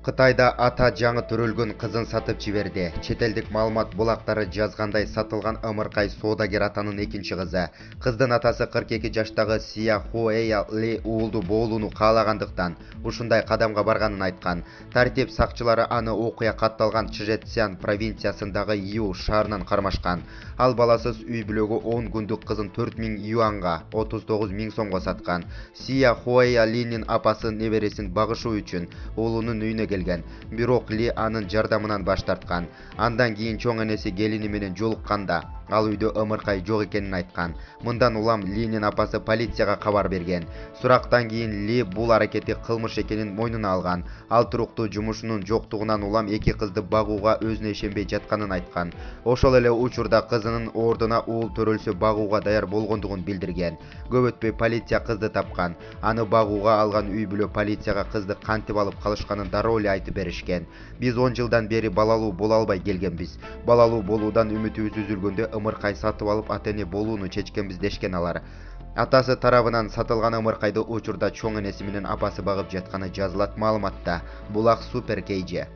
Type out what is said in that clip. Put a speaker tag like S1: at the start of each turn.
S1: Қытайда ата жаңы төрөлгөн кызын сатып жиберди. Четелдик маалымат булактары жазгандай, сатылган ымыркай соодагер атанын экинчи кызы. Кыздын атасы 42 жаштагы Сия Хуэя Ли уулду болууну каалагандыктан ушундай кадамга барганын айткан. Тартип сакчылары аны окуя катталган Чжэцзян провинциясындагы Ю шаарынан кармашкан. Ал баласыз үй бүлөгө 10 күндүк кызын 4000 юанга, 39 000 сомго саткан. Сия Хуэя Линин апасы небересин багышуу үчүн уулунун үйүнө келген. Бирок Ли анын жардамынан баш тарткан. Андан кийин чоң энеси келини менен жолукканда ал үйдө ымыркай жок экенин айткан. Мындан улам Линин апасы полицияга кабар берген. Сурактан кийин Ли бул аракети кылмыш экенин мойнуна алган. Ал туруктуу жумушунун жоктугунан улам эки кызды багууга өзүнө ишенбей жатканын айткан. Ошол эле учурда кызынын ордуна уул төрөлсө багууга даяр болгондугун билдирген. Көп өтпөй полиция кызды тапкан. Аны багууга алган үй бүлө полицияга кызды кантип алып калышканын дароо эле айтып беришкен. Биз 10 жылдан бери балалуу боло албай келгенбиз. Балалуу болуудан үмүтүбүз үзүлгөндө ымыркай сатып алып ата-эне болууну чечкенбиз дешкен алар. Атасы тарабынан сатылган ымыркайды учурда чоң энеси менен апасы багып жатканы жазылат маалыматта. Булак Супер KG.